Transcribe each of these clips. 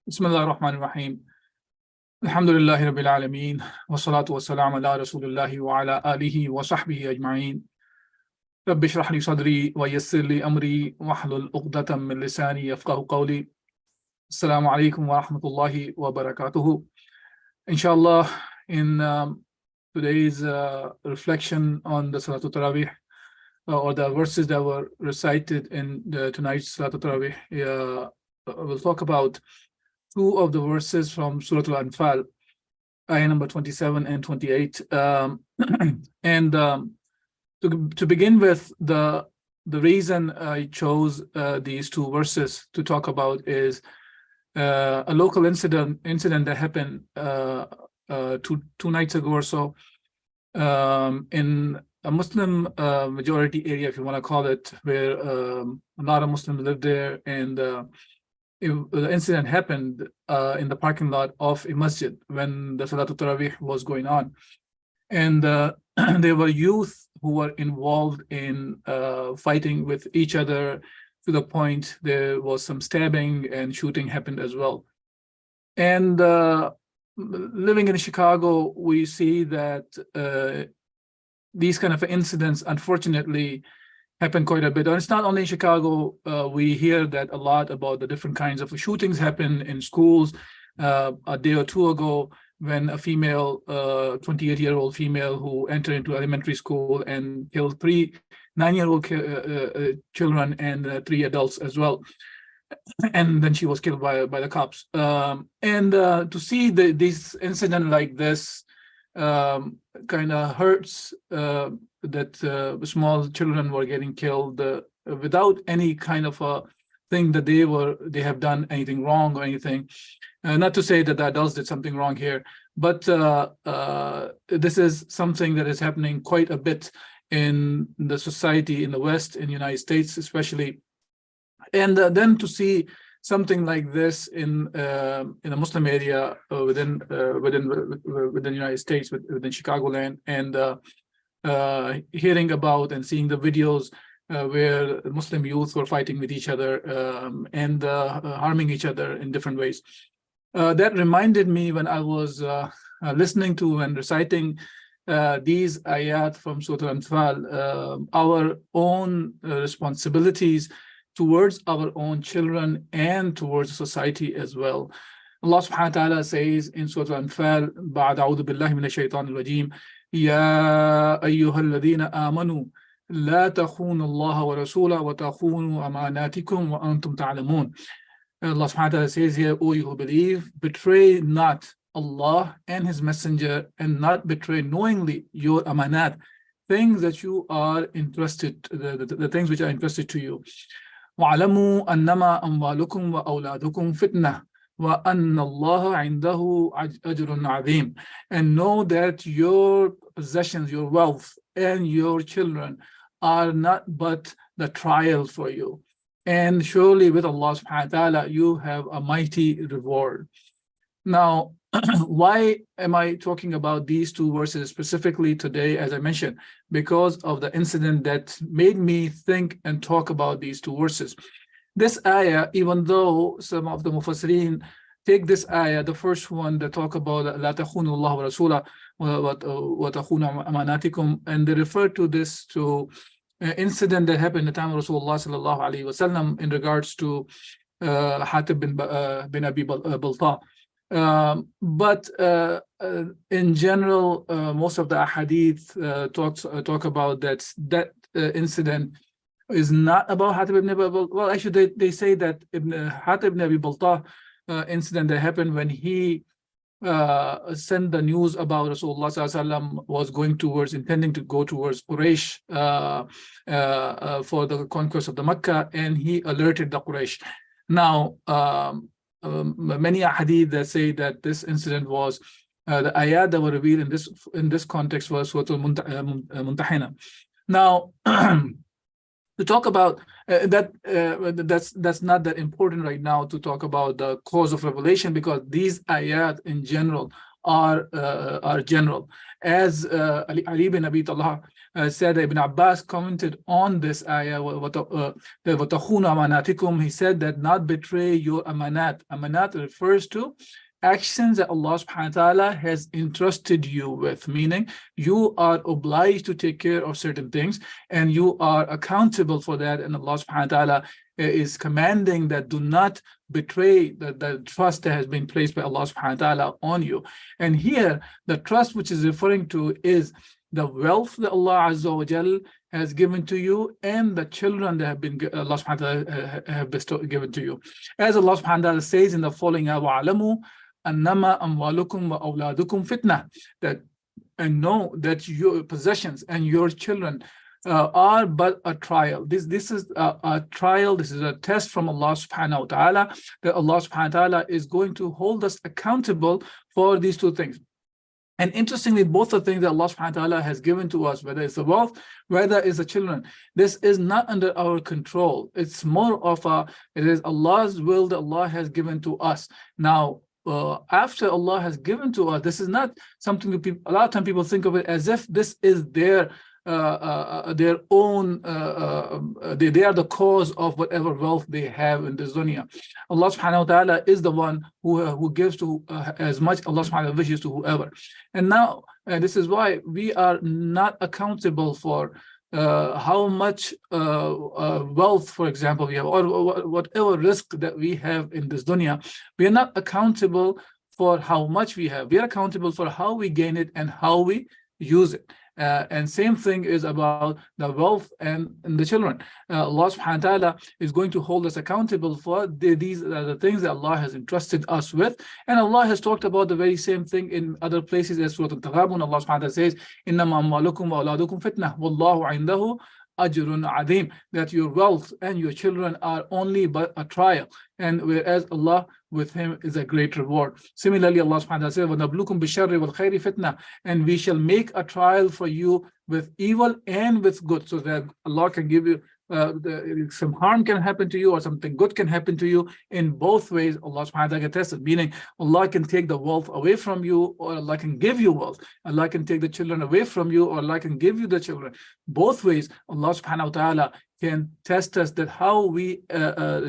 Bismillah ar-Rahman ar-Rahim. Alhamdulillahi Rabbil Alameen. Wa salatu wa salam ala Rasulillahi wa ala alihi wa sahbihi ajma'een. Rabbi shrah li sadri wa yassir li amri wa hlul uqdatan min lisani yafqahu qawli. Assalamu alaikum wa rahmatullahi wa barakatuhu. Inshallah, in today's reflection on the Salatul Taraweeh, or the verses that were recited in tonight's Salatul Taraweeh, we'll talk about two of the verses from Surah Al-Anfal, ayah number 27 and 28. And to begin with, the reason I chose these two verses to talk about is a local incident that happened two nights ago or so, in a Muslim majority area, if you want to call it, where a lot of Muslims live there, and the incident happened in the parking lot of a masjid when the Salatul Taraweeh was going on. And there were youth who were involved in fighting with each other, to the point there was some stabbing and shooting happened as well. And living in Chicago, we see that these kind of incidents, unfortunately, happen quite a bit. And it's not only in Chicago. We hear that a lot about the different kinds of shootings happen in schools. A day or two ago, when a female, 28-year-old female who entered into elementary school and killed three 9-year-old children and 3 adults as well. And then she was killed by the cops. And to see this incident like this kind of hurts, that small children were getting killed without any kind of a thing that they have done anything wrong or anything. Not to say that the adults did something wrong here, but this is something that is happening quite a bit in the society in the West, in the United States especially. And then to see something like this in a Muslim area within the United States, within Chicagoland, and hearing about and seeing the videos where Muslim youth were fighting with each other and harming each other in different ways. That reminded me, when I was listening to and reciting these ayat from Surah Al-Anfal, our own responsibilities towards our own children and towards society as well. Allah subhanahu wa ta'ala says in Surah Al-Anfal, بعد أعوذ بالله من الشيطان الرجيم يا أيها الذين آمنوا لا تخونوا الله ورسوله وتخونوا أماناتكم وأنتم تعلمون. Allah subhanahu wa ta'ala says here, O you who believe, betray not Allah and His Messenger, and not betray knowingly your amanat, things that you are entrusted, the things which are entrusted to you. وَعَلَمُوا أَنَّمَا أَمْوَالُكُمْ وَأَوْلَادُكُمْ فِتْنَةٌ وَأَنَّ اللَّهَ عِنْدَهُ أَجْرٌ عَظِيمٌ. And know that your possessions, your wealth, and your children are not but the trial for you. And surely with Allah subhanahu wa ta'ala, you have a mighty reward. Now, why am I talking about these two verses specifically today? As I mentioned, because of the incident that made me think and talk about these two verses. This ayah, even though some of the mufassirin take this ayah, the first one that talk about لا تخونوا الله ورسوله وتخونوا أماناتكم, and they refer to this to incident that happened in the time of Rasulullah sallallahu alaihi wasallam in regards to Hatib bin Abi Balta. But in general, most of the ahadith talk about that incident is not about Hatib ibn Abi Balta. Well, actually, they say that Hatib ibn Abi Balta incident that happened when he sent the news about Rasulullah sallallahu was intending to go towards Quraysh for the conquest of the Mecca, and he alerted the Quraysh. Now, many hadith that say that this incident was the ayat that were revealed in this context was Surah Al-Mumtahina. Now, to talk about that's not that important right now to talk about the cause of revelation, because these ayat in general are general. As Ali bin Abi Talha said, Ibn Abbas commented on this ayah, وَتَخُونُ أَمَانَاتِكُمْ. He said that not betray your amanat. Amanat refers to actions that Allah subhanahu wa ta'ala has entrusted you with, meaning you are obliged to take care of certain things and you are accountable for that, and Allah subhanahu wa ta'ala is commanding that do not betray the trust that has been placed by Allah subhanahu wa ta'ala on you. And here the trust which is referring to is the wealth that Allah Azza wa Jal has given to you and the children that have been Allah subhanahu wa ta'ala have bestowed given to you. As Allah subhanahu wa ta'ala says in the following ayah, وَعَلَمُوا أَنَّمَا أَمْوَالُكُمْ وَأَوْلَادُكُمْ فِتْنَةٌ, that and know that your possessions and your children are but a trial. This is a trial. This is a test from Allah subhanahu wa ta'ala, that Allah subhanahu wa ta'ala is going to hold us accountable for these two things. And interestingly, both the things that Allah subhanahu wa ta'ala has given to us, whether it's the wealth, whether it's the children, this is not under our control. It's more of it is Allah's will that Allah has given to us. Now, after Allah has given to us, this is not something that people, a lot of times people think of it as if this is their own, they are the cause of whatever wealth they have in this dunya. Allah subhanahu wa ta'ala is the one who gives to as much Allah subhanahu wa ta'ala wishes to whoever. And now this is why we are not accountable for how much wealth, for example, we have, or whatever risk that we have in this dunya. We are not accountable for how much we have. We are accountable for how we gain it and how we use it. And same thing is about the wealth and the children. Allah subhanahu wa ta'ala is going to hold us accountable for these are the things that Allah has entrusted us with. And Allah has talked about the very same thing in other places, as Surah Al-Taghabun. Allah subhanahu wa ta'ala says, إِنَّمَا أَمْوَالُكُمْ وَأَوْلَادُكُمْ فِتْنَةٌ وَاللَّهُ عِنْدَهُ أَجْرٌ عَظِيمٌ, that your wealth and your children are only but a trial, and whereas Allah with him is a great reward. Similarly, Allah subhanahu wa ta'ala says, وَنَبْلُكُمْ بِالشَّرِّ وَالْخَيْرِ فِتْنَةٌ, and we shall make a trial for you with evil and with good, so that Allah can give you some harm can happen to you or something good can happen to you. In both ways, Allah subhanahu wa ta'ala can test it, meaning Allah can take the wealth away from you, or Allah can give you wealth. Allah can take the children away from you, or Allah can give you the children. Both ways, Allah subhanahu wa ta'ala can test us that how we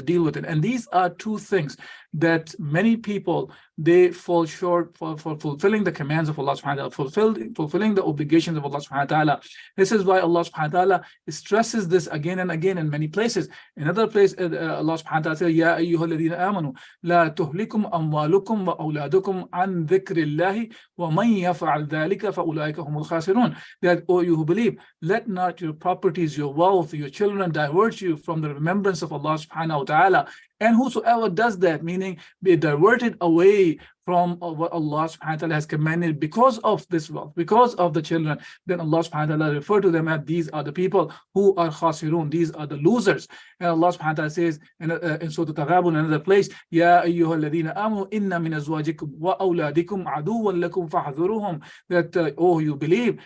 deal with it. And these are two things that many people, they fall short for fulfilling the commands of Allah subhanahu wa ta'ala, fulfilling the obligations of Allah subhanahu wa ta'ala. This is why Allah subhanahu wa ta'ala stresses this again and again in many places. In another place, Allah subhanahu wa ta'ala says, Ya ayyuha alladhina amanu, la tuhlikum amwalukum wa awladukum an dhikrillahi wa man yaf'al dhalika fa ulaika humul khasirun. That, O you who believe, let not your properties, your wealth, your children divert you from the remembrance of Allah subhanahu wa ta'ala. And whosoever does that, meaning be diverted away from what Allah subhanahu wa ta'ala has commanded because of this wealth, because of the children, then Allah subhanahu wa ta'ala refer to them as these are the people who are khasirun, these are the losers. And Allah subhanahu wa ta'ala says in Surah Al-Taghabun, another place, Ya ayyuha alladhina amanu inna min azwajikum wa awladikum aduwwan lakum fahdhuruhum, that oh you believe,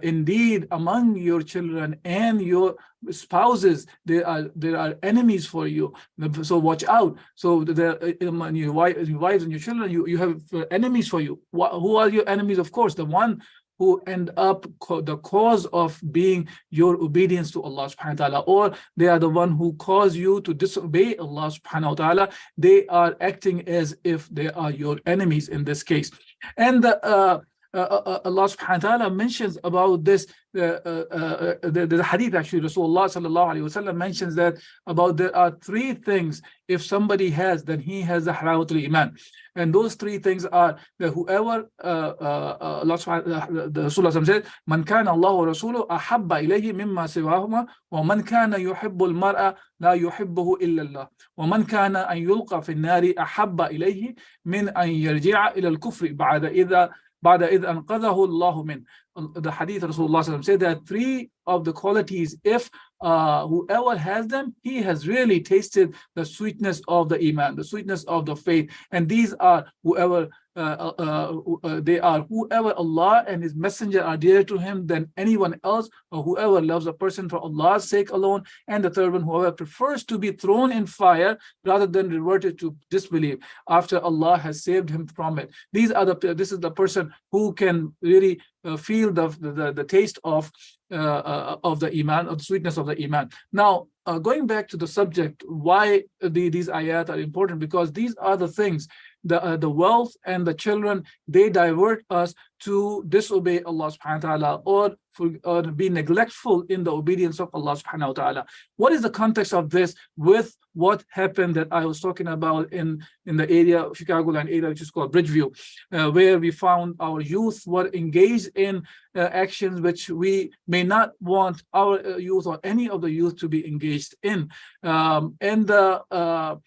indeed among your children and your spouses there are enemies for you, so watch out. So among your wives and your children, you have enemies for you. Who are your enemies? Of course, the one who end up the cause of being your obedience to Allah subhanahu wa ta'ala, or they are the one who cause you to disobey Allah subhanahu wa ta'ala. They are acting as if they are your enemies in this case. And Allah subhanahu wa ta'ala mentions about this, the hadith actually, Rasulullah sallallahu alayhi wa sallam mentions that about there are three things, if somebody has, then he has the halawatul iman. And those three things are that whoever, Allah subhanahu the Rasulullah said, Man kana Allah wa Rasuluhu ahabba ilayhi mimma siwahuma, wa man kana yuhibbu al-mar'a la yuhibbuhu illa Allah, wa man kana an yulqa fi an-nari ahabba ilayhi min an yarji'a ila al-kufri ba'da idh anqadhahu Allah min. The hadith Rasulullah said that three of the qualities, if whoever has them, he has really tasted the sweetness of the iman, the sweetness of the faith. And these are whoever whoever Allah and His Messenger are dearer to him than anyone else, or whoever loves a person for Allah's sake alone. And the third one, whoever prefers to be thrown in fire rather than reverted to disbelief after Allah has saved him from it. This is the person who can really feel the taste of of the iman, of the sweetness of the iman. Now, going back to the subject, why these ayat are important, because these are the things, the wealth and the children, they divert us to disobey Allah subhanahu wa ta'ala, or be neglectful in the obedience of Allah subhanahu wa ta'ala. What is the context of this with what happened that I was talking about in the area, Chicagoland area, which is called Bridgeview, where we found our youth were engaged in actions which we may not want our youth or any of the youth to be engaged in. And the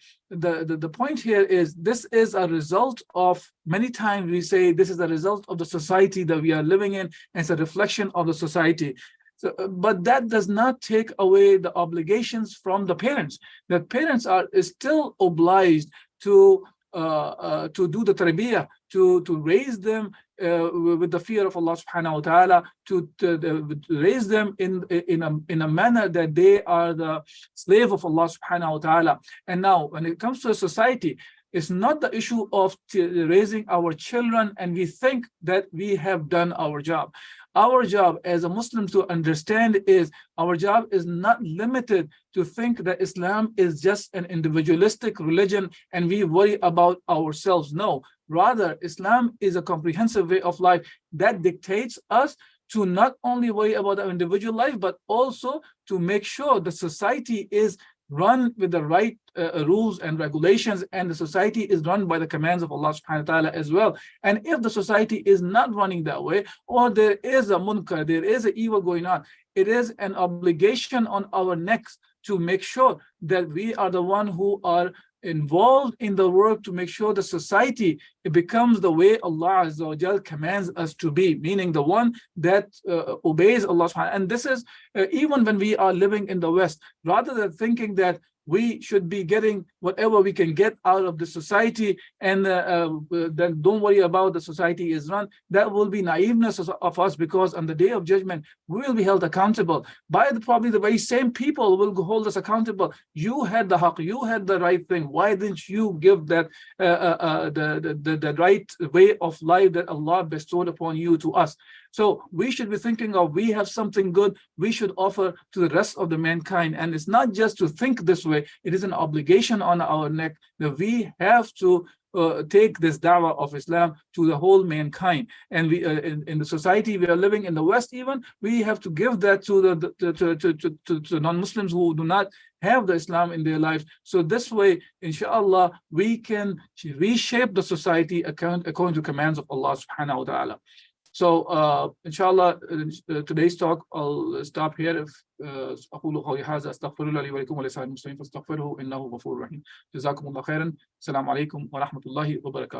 point here is, this is a result of, many times we say this is a result of the society that we are living in, and it's a reflection of the society. So, but that does not take away the obligations from the parents. The parents are still obliged to do the tarbiyah, to raise them with the fear of Allah subhanahu wa ta'ala, to raise them in a manner that they are the slave of Allah subhanahu wa ta'ala. And now, when it comes to a society, it's not the issue of raising our children and we think that we have done our job. Our job as a Muslim to understand is, our job is not limited to think that Islam is just an individualistic religion and we worry about ourselves. No, rather, Islam is a comprehensive way of life that dictates us to not only worry about our individual life, but also to make sure the society is run with the right rules and regulations, and the society is run by the commands of Allah subhanahu wa ta'ala as well. And if the society is not running that way, or there is a munkar, there is an evil going on, it is an obligation on our necks to make sure that we are the one who are involved in the work to make sure the society, it becomes the way Allah Azza wa Jal commands us to be, meaning the one that obeys Allah subhanahu. And this is even when we are living in the West, rather than thinking that we should be getting whatever we can get out of the society and then don't worry about the society is run, that will be naiveness of us, because on the day of judgment we will be held accountable by probably the very same people will hold us accountable. You had the haqq, you had the right thing, why didn't you give that the right way of life that Allah bestowed upon you to us? So we should be thinking of, we have something good we should offer to the rest of the mankind. And it's not just to think this way, it is an obligation on our neck that we have to take this da'wah of Islam to the whole mankind. And we in the society we are living in the West, even we have to give that to the non-Muslims who do not have the Islam in their lives. So this way, inshallah, we can reshape the society according to commands of Allah subhanahu wa ta'ala. So inshallah, today's talk I'll stop here. أقول قولي هذا أستغفر الله لي ولكم ولسائر المسلمين فاستغفروه إنه غفور رحيم. جزاكم الله خيرا. السلام عليكم ورحمة الله وبركاته.